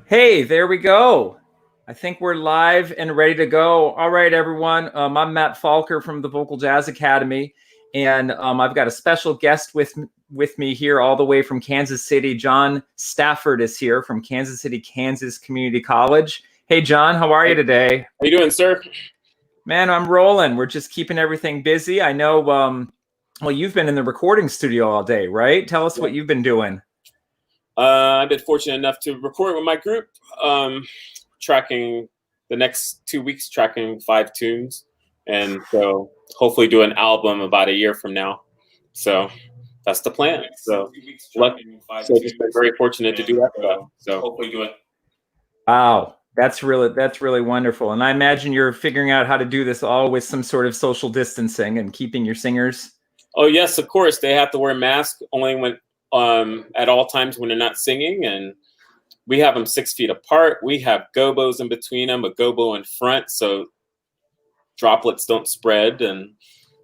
Hey, there we go. I think we're live and ready to go. All right, everyone. I'm Matt Falker from the Vocal Jazz Academy, and I've got a special guest with me here all the way from Kansas City. John Stafford is here from Kansas City, Kansas Community College. Hey, John, how are you today? How you doing, sir? Man, I'm rolling. We're just keeping everything busy. I know, well, you've been in the recording studio all day, right? Tell us what you've been doing. I've been fortunate enough to record with my group, tracking the next 2 weeks, tracking 5 tunes, and so hopefully do an album about a year from now. So that's the plan. So just been very fortunate to do that. So hopefully do it. Wow, that's really wonderful. And I imagine you're figuring out how to do this all with some sort of social distancing and keeping your singers. Oh yes, of course. They have to wear masks only when at all times when they're not singing, and we have them 6 feet apart. We have gobos in between them, a gobo in front, so droplets don't spread. And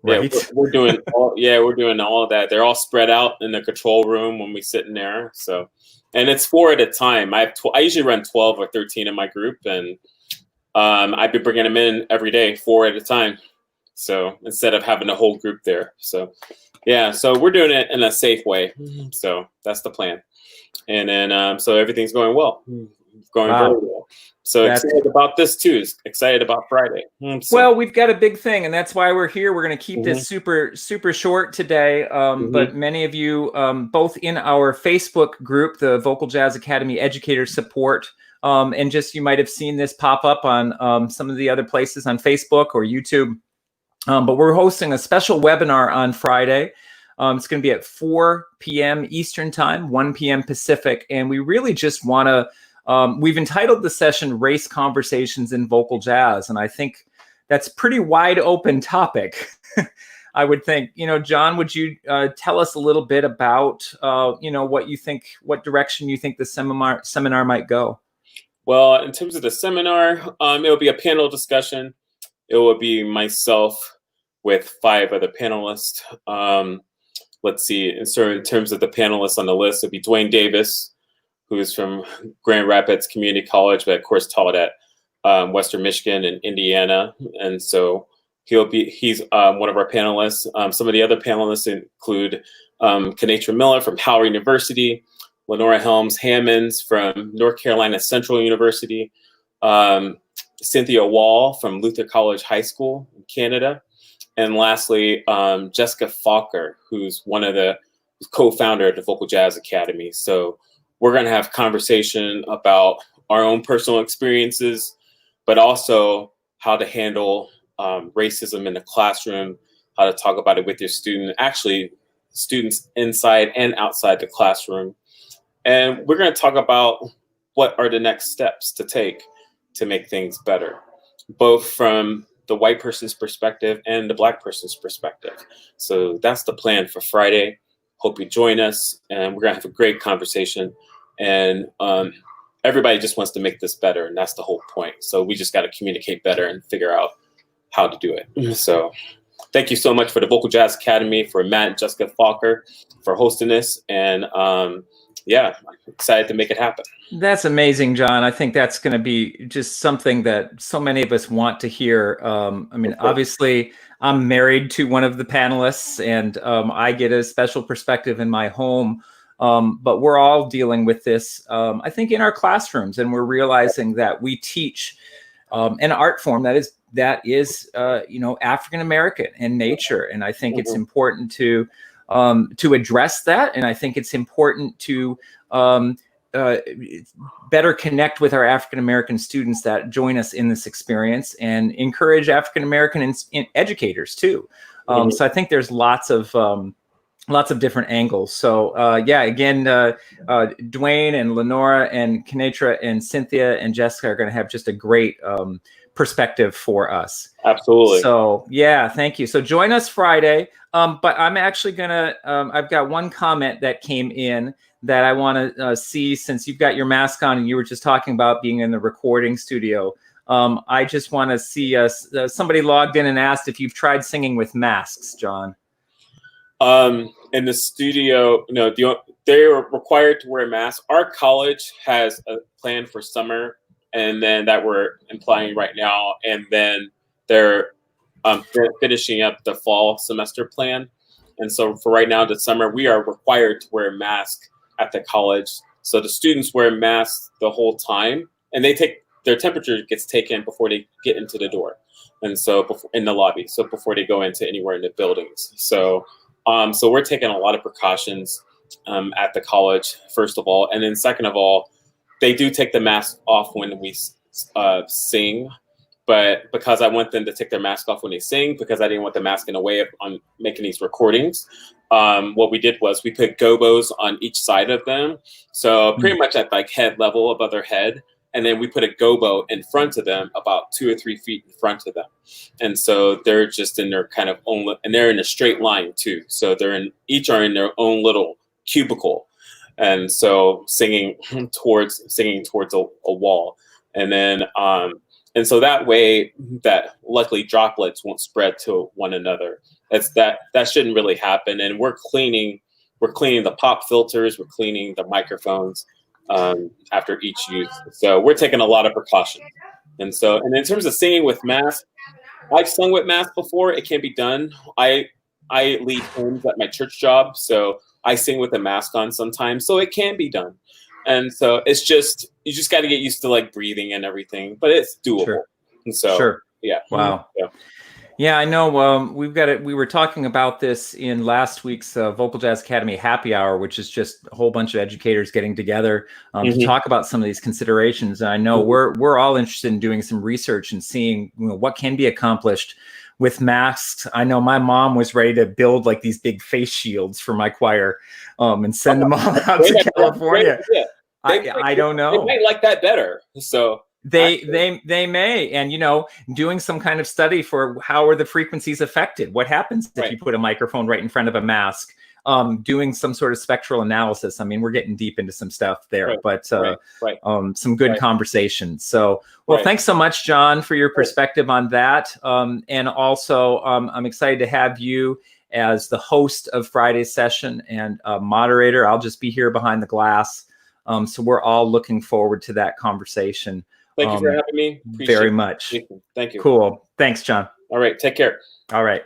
right. we're doing all of that. They're all spread out in the control room when we sit in there. So, and it's 4 at a time. I usually run 12 or 13 in my group, and I've been bringing them in every day, 4 at a time. So instead of having a whole group there, yeah, so we're doing it in a safe way. So that's the plan. And then, so everything's going well. Very well. So excited about this too. Excited about Friday. Well, we've got a big thing, and that's why we're here. We're going to keep this super short today. But many of you, both in our Facebook group, the Vocal Jazz Academy Educator Support, and just you might have seen this pop up on some of the other places on Facebook or YouTube. But we're hosting a special webinar on Friday. It's going to be at 4 p.m. Eastern Time, 1 p.m. Pacific. And we really just want to, we've entitled the session Race Conversations in Vocal Jazz. And I think that's a pretty wide open topic. I would think, John, would you tell us a little bit about, what you think, what direction you think the seminar might go? Well, in terms of the seminar, it'll be a panel discussion. It will be myself with 5 other panelists. Let's see, in terms of the panelists on the list, it'll be Dwayne Davis, who's from Grand Rapids Community College, but of course taught at Western Michigan and Indiana. And so he's one of our panelists. Some of the other panelists include Kenatra Miller from Howard University, Lenora Helms Hammonds from North Carolina Central University, Cynthia Wall from Luther College High School in Canada, and lastly, Jessica Falker, who's one of the co-founder of the Vocal Jazz Academy. So we're going to have conversation about our own personal experiences, but also how to handle racism in the classroom, how to talk about it with your student, actually students inside and outside the classroom. And we're going to talk about what are the next steps to take to make things better, both from the white person's perspective and the Black person's perspective. So that's the plan for Friday. Hope you join us, and we're gonna have a great conversation. And everybody just wants to make this better, and that's the whole point. So we just got to communicate better and figure out how to do it. So thank you so much for the Vocal Jazz Academy, for Matt and Jessica Falker for hosting this, and yeah, I'm excited to make it happen. That's amazing, John. I think that's going to be just something that so many of us want to hear. I mean, obviously, I'm married to one of the panelists, and I get a special perspective in my home. But we're all dealing with this, I think, in our classrooms, and we're realizing that we teach an art form that is African American in nature, and I think it's important to address that. And I think it's important to better connect with our African American students that join us in this experience, and encourage African American educators too. So I think there's lots of different angles. So yeah, again, Dwayne and Lenora and Kenatra and Cynthia and Jessica are going to have just a great perspective for us. Absolutely. So yeah, thank you. So join us Friday. But I'm actually gonna, I've got one comment that came in that I want to see, since you've got your mask on and you were just talking about being in the recording studio. I just want to see somebody logged in and asked if you've tried singing with masks, John. In the studio, no, they're required to wear masks. Our college has a plan for summer, and then that we're implying right now, and then they're finishing up the fall semester plan. And so for right now, the summer, we are required to wear a mask at the college. So the students wear masks the whole time, and their temperature gets taken before they get into the door, and so in the lobby, so before they go into anywhere in the buildings. So so we're taking a lot of precautions at the college, first of all, and then second of all, they do take the mask off when we sing. But because I want them to take their mask off when they sing, because I didn't want the mask in the way of on making these recordings, what we did was we put gobos on each side of them. So pretty much at like head level above their head. And then we put a gobo in front of them, about 2 or 3 feet in front of them. And so they're just in their kind of own, and they're in a straight line too. So each are in their own little cubicle. And so singing towards a wall. And then, and so that way, that luckily droplets won't spread to one another. That shouldn't really happen. And we're cleaning the pop filters, we're cleaning the microphones after each use. So we're taking a lot of precautions. And in terms of singing with masks, I've sung with masks before. It can be done. I lead hymns at my church job, so I sing with a mask on sometimes. So it can be done. And so you just got to get used to like breathing and everything, but it's doable. Sure. And so, sure. Yeah. Wow. Yeah. Yeah, I know. We've got it. We were talking about this in last week's Vocal Jazz Academy Happy Hour, which is just a whole bunch of educators getting together to talk about some of these considerations. And I know we're all interested in doing some research and seeing what can be accomplished with masks. I know my mom was ready to build like these big face shields for my choir and send them all out to California. I don't know. They might like that better. So. They may, and doing some kind of study for how are the frequencies affected? What happens if you put a microphone right in front of a mask? Doing some sort of spectral analysis. I mean, we're getting deep into some stuff there, but some good conversation. So, thanks so much, John, for your perspective on that. And also, I'm excited to have you as the host of Friday's session and moderator. I'll just be here behind the glass. So we're all looking forward to that conversation. Thank you for having me. Appreciate very much. Thank you. Cool. Thanks, John. All right. Take care. All right.